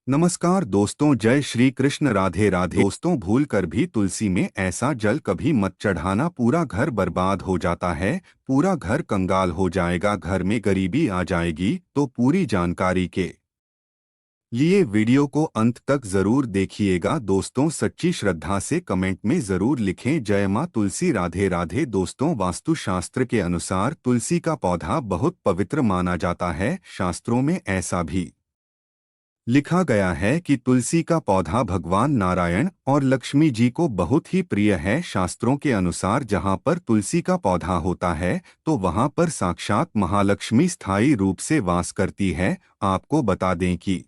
नमस्कार दोस्तों, जय श्री कृष्ण, राधे राधे। दोस्तों, भूल कर भी तुलसी में ऐसा जल कभी मत चढ़ाना, पूरा घर बर्बाद हो जाता है, पूरा घर कंगाल हो जाएगा, घर में गरीबी आ जाएगी। तो पूरी जानकारी के लिए वीडियो को अंत तक जरूर देखिएगा। दोस्तों, सच्ची श्रद्धा से कमेंट में जरूर लिखें जय मां तुलसी, राधे राधे। दोस्तों, वास्तुशास्त्र के अनुसार तुलसी का पौधा बहुत पवित्र माना जाता है। शास्त्रों में ऐसा भी लिखा गया है कि तुलसी का पौधा भगवान नारायण और लक्ष्मी जी को बहुत ही प्रिय है। शास्त्रों के अनुसार जहाँ पर तुलसी का पौधा होता है तो वहाँ पर साक्षात महालक्ष्मी स्थायी रूप से वास करती है। आपको बता दें कि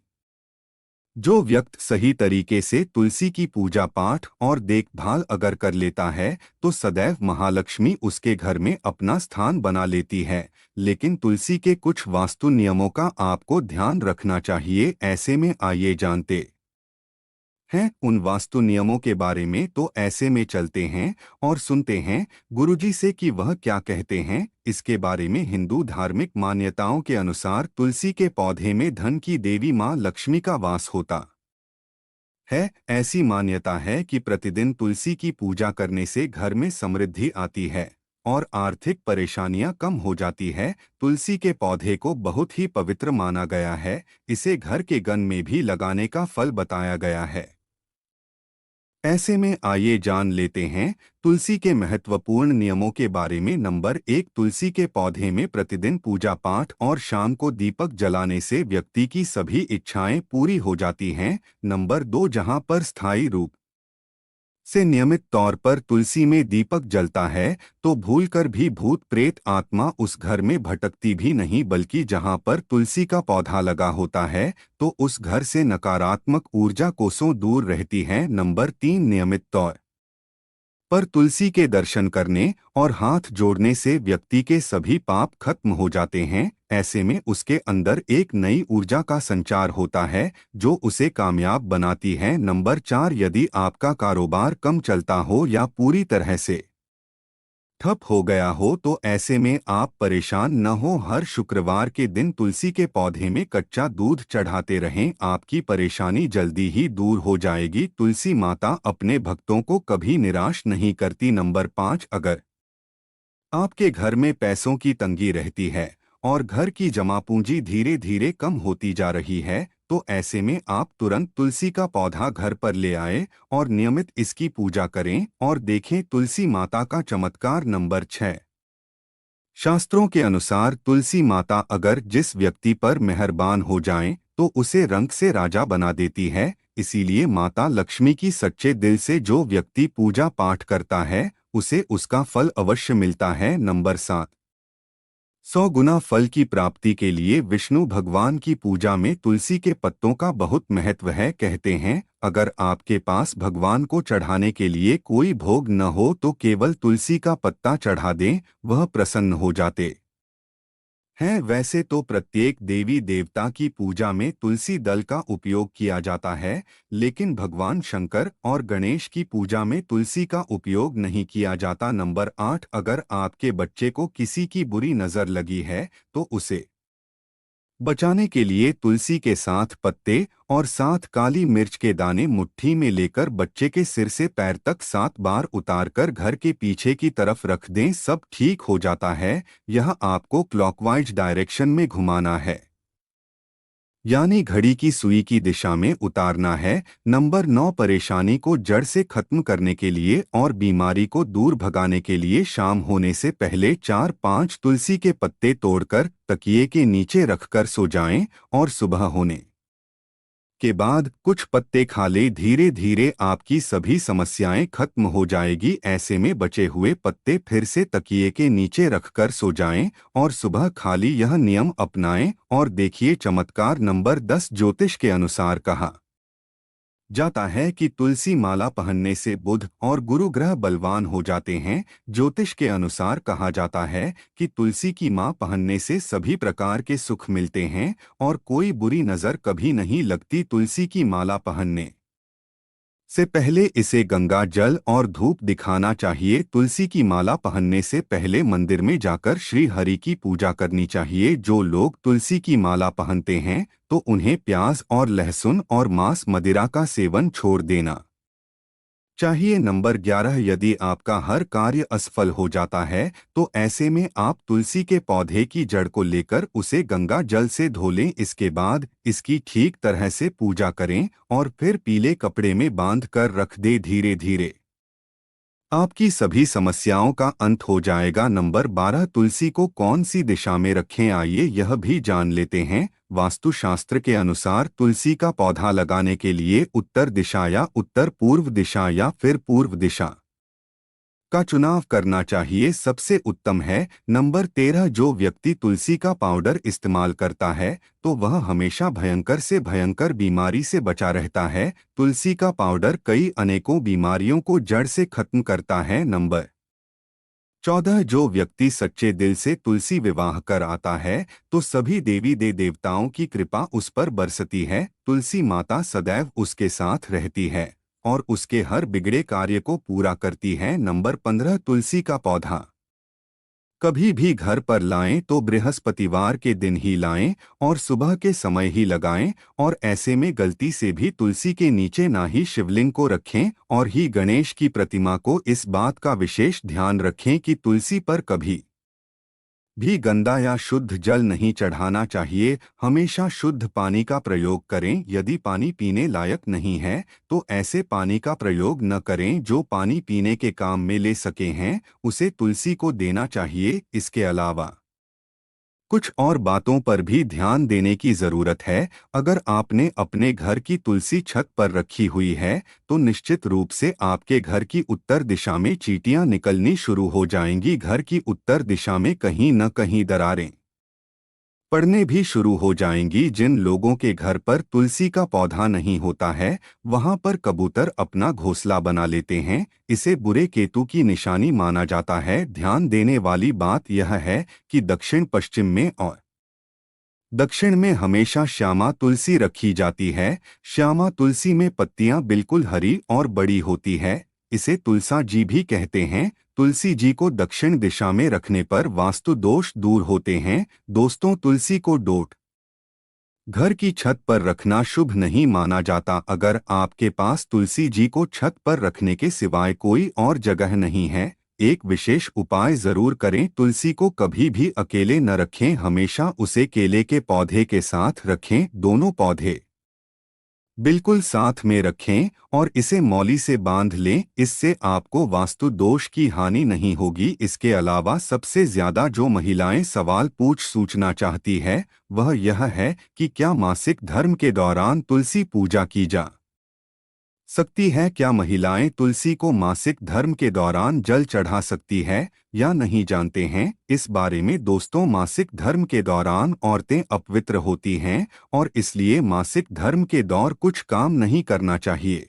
जो व्यक्ति सही तरीके से तुलसी की पूजा पाठ और देखभाल अगर कर लेता है तो सदैव महालक्ष्मी उसके घर में अपना स्थान बना लेती है। लेकिन तुलसी के कुछ वास्तु नियमों का आपको ध्यान रखना चाहिए। ऐसे में आइए जानते हैं उन वास्तु नियमों के बारे में। तो ऐसे में चलते हैं और सुनते हैं गुरुजी से कि वह क्या कहते हैं इसके बारे में। हिंदू धार्मिक मान्यताओं के अनुसार तुलसी के पौधे में धन की देवी मां लक्ष्मी का वास होता है। ऐसी मान्यता है कि प्रतिदिन तुलसी की पूजा करने से घर में समृद्धि आती है और आर्थिक परेशानियां कम हो जाती है। तुलसी के पौधे को बहुत ही पवित्र माना गया है। इसे घर के गन में भी लगाने का फल बताया गया है। ऐसे में आइए जान लेते हैं तुलसी के महत्वपूर्ण नियमों के बारे में। नंबर 1, तुलसी के पौधे में प्रतिदिन पूजा पाठ और शाम को दीपक जलाने से व्यक्ति की सभी इच्छाएं पूरी हो जाती हैं। नंबर 2, जहां पर स्थायी रूप से नियमित तौर पर तुलसी में दीपक जलता है तो भूलकर भी भूत प्रेत आत्मा उस घर में भटकती भी नहीं, बल्कि जहां पर तुलसी का पौधा लगा होता है तो उस घर से नकारात्मक ऊर्जा कोसों दूर रहती है। नंबर 3, नियमित तौर पर तुलसी के दर्शन करने और हाथ जोड़ने से व्यक्ति के सभी पाप खत्म हो जाते हैं। ऐसे में उसके अंदर एक नई ऊर्जा का संचार होता है जो उसे कामयाब बनाती है। नंबर 4, यदि आपका कारोबार कम चलता हो या पूरी तरह से ठप हो गया हो तो ऐसे में आप परेशान न हो। हर शुक्रवार के दिन तुलसी के पौधे में कच्चा दूध चढ़ाते रहें, आपकी परेशानी जल्दी ही दूर हो जाएगी। तुलसी माता अपने भक्तों को कभी निराश नहीं करती। नंबर 5, अगर आपके घर में पैसों की तंगी रहती है और घर की जमा पूंजी धीरे धीरे कम होती जा रही है तो ऐसे में आप तुरंत तुलसी का पौधा घर पर ले आए और नियमित इसकी पूजा करें और देखें तुलसी माता का चमत्कार। नंबर 6, शास्त्रों के अनुसार तुलसी माता अगर जिस व्यक्ति पर मेहरबान हो जाएं तो उसे रंग से राजा बना देती है। इसीलिए माता लक्ष्मी की सच्चे दिल से जो व्यक्ति पूजा पाठ करता है उसे उसका फल अवश्य मिलता है। नंबर 7, 100 गुना फल की प्राप्ति के लिए विष्णु भगवान की पूजा में तुलसी के पत्तों का बहुत महत्व है। कहते हैं अगर आपके पास भगवान को चढ़ाने के लिए कोई भोग न हो तो केवल तुलसी का पत्ता चढ़ा दें, वह प्रसन्न हो जाते हैं। वैसे तो प्रत्येक देवी देवता की पूजा में तुलसी दल का उपयोग किया जाता है, लेकिन भगवान शंकर और गणेश की पूजा में तुलसी का उपयोग नहीं किया जाता। नंबर 8, अगर आपके बच्चे को किसी की बुरी नज़र लगी है तो उसे बचाने के लिए तुलसी के 7 पत्ते और 7 काली मिर्च के दाने मुट्ठी में लेकर बच्चे के सिर से पैर तक 7 बार उतारकर घर के पीछे की तरफ रख दें, सब ठीक हो जाता है। यह आपको क्लॉकवाइज डायरेक्शन में घुमाना है, यानी घड़ी की सुई की दिशा में उतारना है। नंबर 9, परेशानी को जड़ से खत्म करने के लिए और बीमारी को दूर भगाने के लिए शाम होने से पहले 4-5 तुलसी के पत्ते तोड़कर तकिए के नीचे रखकर सो जाएं और सुबह होने के बाद कुछ पत्ते खा ले। धीरे धीरे आपकी सभी समस्याएं खत्म हो जाएगी। ऐसे में बचे हुए पत्ते फिर से तकिए के नीचे रखकर सो जाएं और सुबह खाली यह नियम अपनाएं और देखिए चमत्कार। नंबर 10, ज्योतिष के अनुसार कहा जाता है कि तुलसी माला पहनने से बुध और गुरु ग्रह बलवान हो जाते हैं। ज्योतिष के अनुसार कहा जाता है कि तुलसी की माला पहनने से सभी प्रकार के सुख मिलते हैं और कोई बुरी नज़र कभी नहीं लगती। तुलसी की माला पहनने से पहले इसे गंगा जल और धूप दिखाना चाहिए। तुलसी की माला पहनने से पहले मंदिर में जाकर श्री हरि की पूजा करनी चाहिए। जो लोग तुलसी की माला पहनते हैं तो उन्हें प्याज और लहसुन और मांस मदिरा का सेवन छोड़ देना चाहिए। नंबर 11, यदि आपका हर कार्य असफल हो जाता है तो ऐसे में आप तुलसी के पौधे की जड़ को लेकर उसे गंगा जल से धो लें। इसके बाद इसकी ठीक तरह से पूजा करें और फिर पीले कपड़े में बांध कर रख दे। धीरे धीरे आपकी सभी समस्याओं का अंत हो जाएगा। नंबर 12, तुलसी को कौन सी दिशा में रखें, आइए यह भी जान लेते हैं। वास्तुशास्त्र के अनुसार तुलसी का पौधा लगाने के लिए उत्तर दिशा या उत्तर पूर्व दिशा या फिर पूर्व दिशा का चुनाव करना चाहिए, सबसे उत्तम है। नंबर 13, जो व्यक्ति तुलसी का पाउडर इस्तेमाल करता है तो वह हमेशा भयंकर से भयंकर बीमारी से बचा रहता है। तुलसी का पाउडर कई अनेकों बीमारियों को जड़ से खत्म करता है। नंबर 14, जो व्यक्ति सच्चे दिल से तुलसी विवाह कर आता है तो सभी देवी देवताओं की कृपा उस पर बरसती है। तुलसी माता सदैव उसके साथ रहती है और उसके हर बिगड़े कार्य को पूरा करती है। नंबर 15, तुलसी का पौधा कभी भी घर पर लाएं तो बृहस्पतिवार के दिन ही लाएं और सुबह के समय ही लगाएं। और ऐसे में गलती से भी तुलसी के नीचे ना ही शिवलिंग को रखें और ही गणेश की प्रतिमा को। इस बात का विशेष ध्यान रखें कि तुलसी पर कभी भी गंदा या शुद्ध जल नहीं चढ़ाना चाहिए। हमेशा शुद्ध पानी का प्रयोग करें। यदि पानी पीने लायक नहीं है तो ऐसे पानी का प्रयोग न करें। जो पानी पीने के काम में ले सके हैं उसे तुलसी को देना चाहिए। इसके अलावा कुछ और बातों पर भी ध्यान देने की जरूरत है। अगर आपने अपने घर की तुलसी छत पर रखी हुई है तो निश्चित रूप से आपके घर की उत्तर दिशा में चींटियां निकलनी शुरू हो जाएंगी। घर की उत्तर दिशा में कहीं न कहीं दरारें पड़ने भी शुरू हो जाएंगी। जिन लोगों के घर पर तुलसी का पौधा नहीं होता है वहां पर कबूतर अपना घोंसला बना लेते हैं। इसे बुरे केतु की निशानी माना जाता है। ध्यान देने वाली बात यह है कि दक्षिण पश्चिम में और दक्षिण में हमेशा श्यामा तुलसी रखी जाती है। श्यामा तुलसी में पत्तियां बिल्कुल हरी और बड़ी होती है। इसे तुलसा जी भी कहते हैं। तुलसी जी को दक्षिण दिशा में रखने पर वास्तु दोष दूर होते हैं। दोस्तों, तुलसी को डोट घर की छत पर रखना शुभ नहीं माना जाता। अगर आपके पास तुलसी जी को छत पर रखने के सिवाय कोई और जगह नहीं है, एक विशेष उपाय जरूर करें। तुलसी को कभी भी अकेले न रखें, हमेशा उसे केले के पौधे के साथ रखें। दोनों पौधे बिल्कुल साथ में रखें और इसे मौली से बांध लें। इससे आपको वास्तु दोष की हानि नहीं होगी। इसके अलावा सबसे ज्यादा जो महिलाएं सवाल पूछना चाहती है वह यह है कि क्या मासिक धर्म के दौरान तुलसी पूजा की जा सकती है। क्या महिलाएं तुलसी को मासिक धर्म के दौरान जल चढ़ा सकती है या नहीं, जानते हैं इस बारे में। दोस्तों, मासिक धर्म के दौरान औरतें अपवित्र होती हैं और इसलिए मासिक धर्म के दौर कुछ काम नहीं करना चाहिए।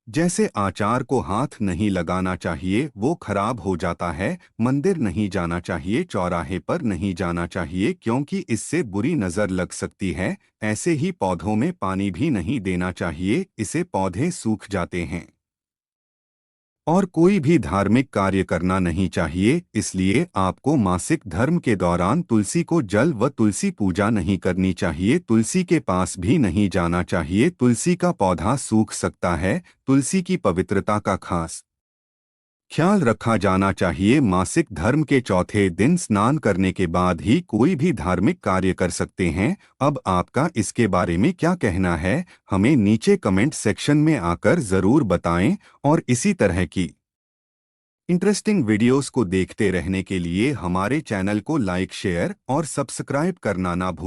जैसे आचार को हाथ नहीं लगाना चाहिए, वो खराब हो जाता है। मंदिर नहीं जाना चाहिए, चौराहे पर नहीं जाना चाहिए क्योंकि इससे बुरी नजर लग सकती है। ऐसे ही पौधों में पानी भी नहीं देना चाहिए, इससे पौधे सूख जाते हैं। और कोई भी धार्मिक कार्य करना नहीं चाहिए। इसलिए आपको मासिक धर्म के दौरान तुलसी को जल व तुलसी पूजा नहीं करनी चाहिए। तुलसी के पास भी नहीं जाना चाहिए। तुलसी का पौधा सूख सकता है। तुलसी की पवित्रता का खास ख्याल रखा जाना चाहिए। मासिक धर्म के चौथे दिन स्नान करने के बाद ही कोई भी धार्मिक कार्य कर सकते हैं। अब आपका इसके बारे में क्या कहना है, हमें नीचे कमेंट सेक्शन में आकर जरूर बताएं। और इसी तरह की इंटरेस्टिंग वीडियोस को देखते रहने के लिए हमारे चैनल को लाइक, शेयर और सब्सक्राइब करना ना भूलें।